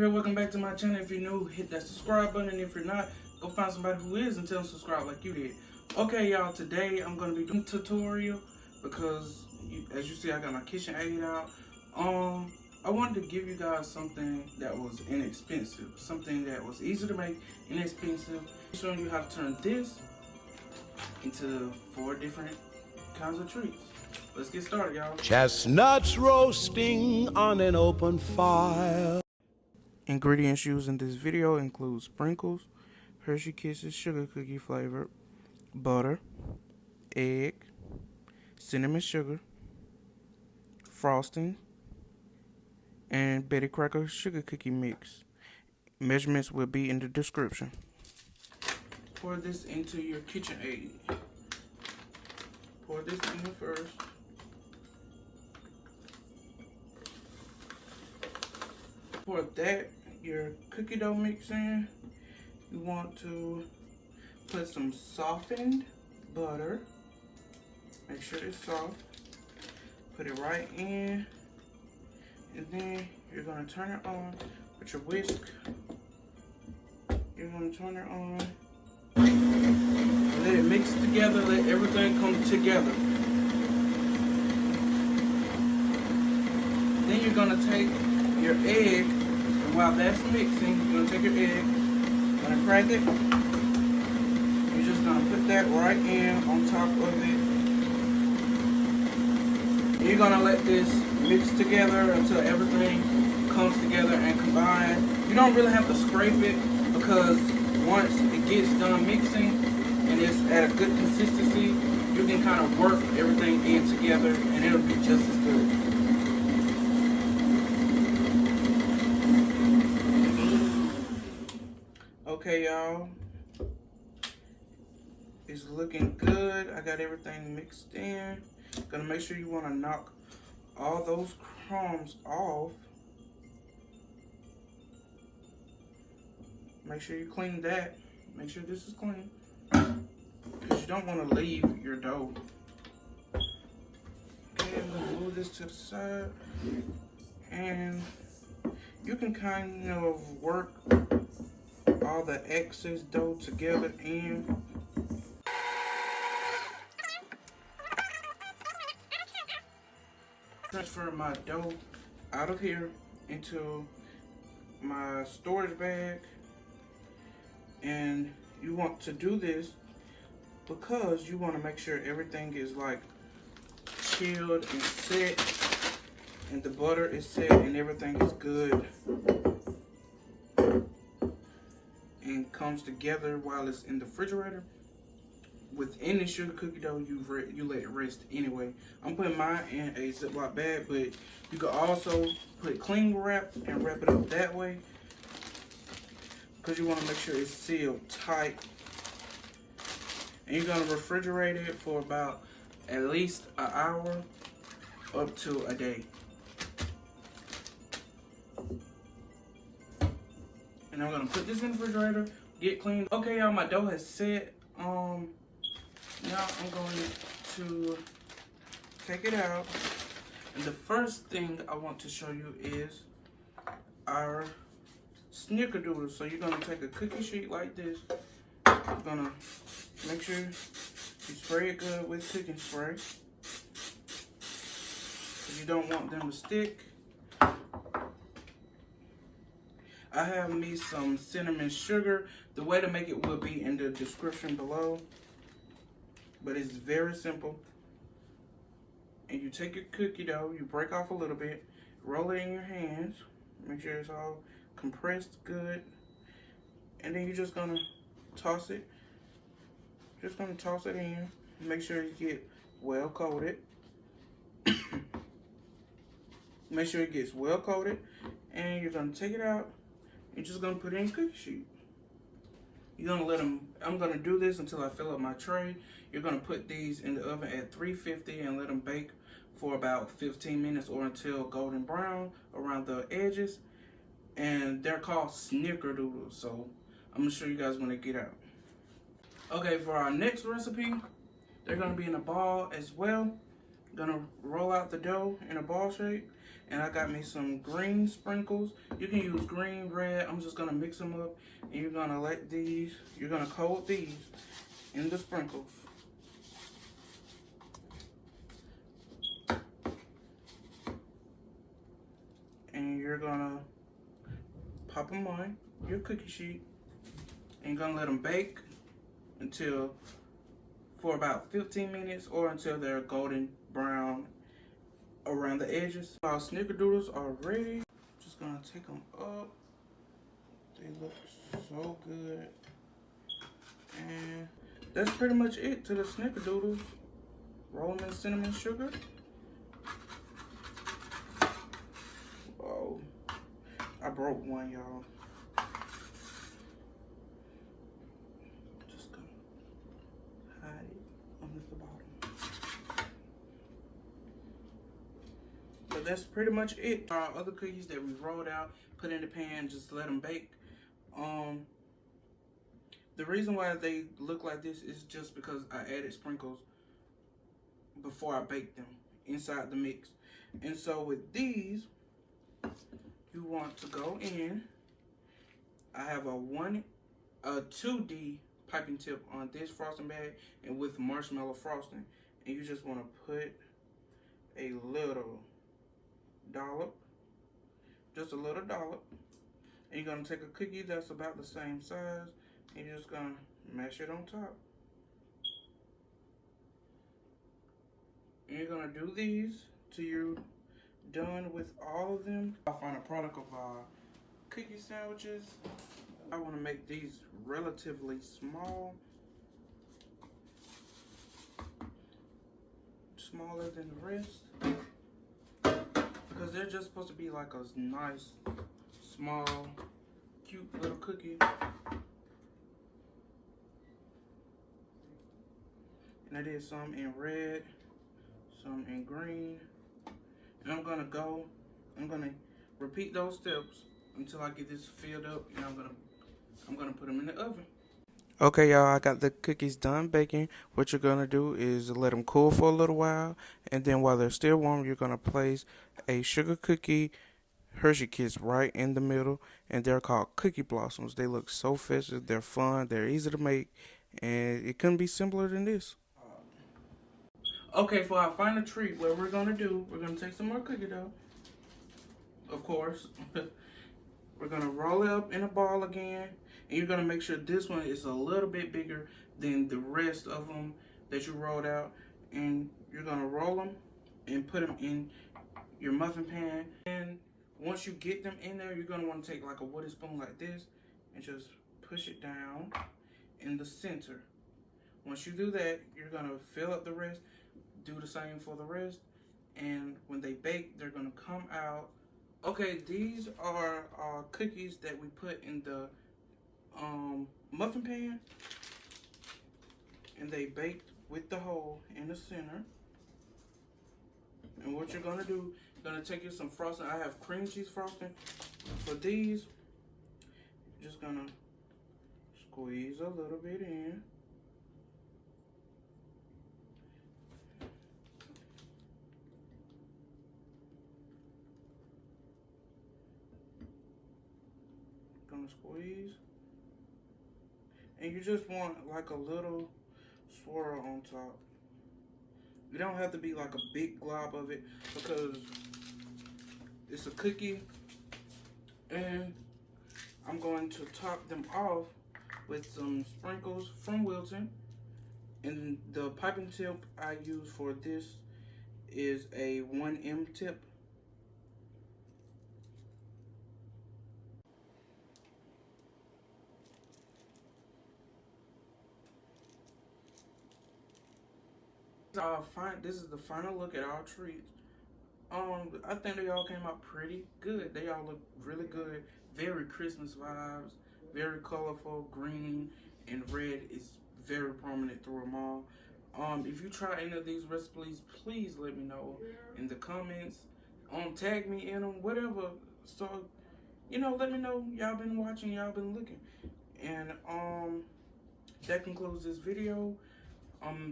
Welcome back to my channel. If you're new, hit that subscribe button, and if you're not, go find somebody who is and tell them to subscribe like you did. Okay, y'all, today I'm going to be doing a tutorial because, as you see, I got my kitchen aid out. I wanted to give you guys something that was inexpensive, something that was easy to make, inexpensive, showing you how to turn this into 4 different kinds of treats. Let's get started, y'all. Chestnuts roasting on an open fire. Ingredients used in this video include sprinkles, Hershey Kisses sugar cookie flavored, butter, egg, cinnamon sugar, frosting, and Betty Crocker sugar cookie mix. Measurements will be in the description. Pour this into your kitchen aid. Pour this in first. Pour your cookie dough mix in. You want to put some softened butter. Make sure it's soft. Put it right in. And then you're going to turn it on with your whisk. You're going to turn it on. Let it mix together. Let everything come together. Then you're going to take your egg. And while that's mixing, you're going to take your egg. You're going to crack it. You're just going to put that right in on top of it. You're going to let this mix together until everything comes together and combine. You don't really have to scrape it because once it gets done mixing and it's at a good consistency, you can kind of work everything in together and it'll be just as good. Okay, y'all. It's looking good. I got everything mixed in. Gonna make sure you want to knock all those crumbs off. Make sure you clean that. Make sure this is clean, because you don't want to leave your dough. Okay, I'm gonna move this to the side, and you can kind of work all the excess dough together in. Transfer my dough out of here into my storage bag, and you want to do this because you want to make sure everything is like chilled and set, and the butter is set and everything is good and comes together while it's in the refrigerator. Within the sugar cookie dough, you let it rest anyway. I'm putting mine in a Ziploc bag, but you could also put cling wrap and wrap it up that way, because you want to make sure it's sealed tight. And you're going to refrigerate it for about at least an hour up to a day. And I'm going to put this in the refrigerator, get clean. Okay, y'all, my dough has set. Now I'm going to take it out, and the first thing I want to show you is our Snickerdoodles. So you're going to take a cookie sheet like this. You're going to make sure you spray it good with cooking spray, because you don't want them to stick. I have me some cinnamon sugar. The way to make it will be in the description below. But it's very simple. And you take your cookie dough, you break off a little bit, roll it in your hands, make sure it's all compressed good, and then you're just gonna toss it. Just gonna toss it in. Make sure you get well coated. Make sure it gets well coated, and you're gonna take it out. You're just gonna put it in a cookie sheet. You're gonna let them, I'm gonna do this until I fill up my tray. You're gonna put these in the oven at 350 and let them bake for about 15 minutes or until golden brown around the edges. And they're called Snickerdoodles, so I'm gonna show you guys when they get out. Okay, for our next recipe, they're gonna be in a ball as well. Gonna roll out the dough in a ball shape, And I got me some green sprinkles. You can use green, red. I'm just gonna mix them up, and you're gonna let these, you're gonna coat these in the sprinkles. And you're gonna pop them on your cookie sheet, and you're gonna let them bake for about 15 minutes or until they're golden brown around the edges. Our Snickerdoodles are ready. Just gonna take them up. They look so good. And that's pretty much it to the Snickerdoodles. Roll them in cinnamon sugar. Oh, I broke one, y'all. Just gonna hide it under the bottom. But that's pretty much it. Our other cookies that we rolled out, put in the pan, just let them bake. The reason why they look like this is just because I added sprinkles before I baked them inside the mix. And so with these, you want to go in. I have a 2D piping tip on this frosting bag and with marshmallow frosting. And you just want to put a little dollop, just a little dollop. And you're going to take a cookie that's about the same size and you're just going to mash it on top. And you're going to do these till you're done with all of them. I'll find a product of cookie sandwiches. I want to make these relatively small. Smaller than the rest. Because they're just supposed to be like a nice, small, cute little cookie. And I did some in red, some in green. And I'm gonna repeat those steps until I get this filled up, and I'm gonna put them in the oven. Okay, y'all, I got the cookies done baking. What you're gonna do is let them cool for a little while, and then while they're still warm, you're gonna place a sugar cookie Hershey Kiss right in the middle, and they're called Cookie Blossoms. They look so festive, they're fun, they're easy to make, and it couldn't be simpler than this. Okay, for our final treat, what we're gonna take some more cookie dough, of course. We're gonna roll it up in a ball again, and you're gonna make sure this one is a little bit bigger than the rest of them that you rolled out. And you're gonna roll them and put them in your muffin pan. And once you get them in there, you're gonna want to take like a wooden spoon like this and just push it down in the center. Once you do that, you're gonna fill up the rest. Do the same for the rest, and when they bake, they're gonna come out. Okay, these are cookies that we put in the muffin pan, and they baked with the hole in the center. And what you're gonna do, you're gonna take you some frosting. I have cream cheese frosting. For these, you're just gonna squeeze a little bit in. Gonna squeeze, and you just want like a little swirl on top. You don't have to be like a big glob of it because it's a cookie, and I'm going to top them off with some sprinkles from Wilton. And the piping tip I use for this is a 1M tip. This is the final look at our treats. I think they all came out pretty good. They all look really good. Very Christmas vibes. Very colorful. Green and red is very prominent through them all. If you try any of these recipes, please let me know in the comments. Tag me in them, whatever. So, let me know y'all been watching, y'all been looking. And that concludes this video.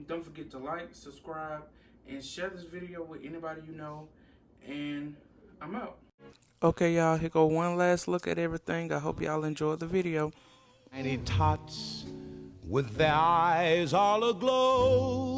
Don't forget to like, subscribe, and share this video with anybody you know. And I'm out. Okay, y'all, here go one last look at everything. I hope y'all enjoyed the video. Tiny tots with their eyes all aglow.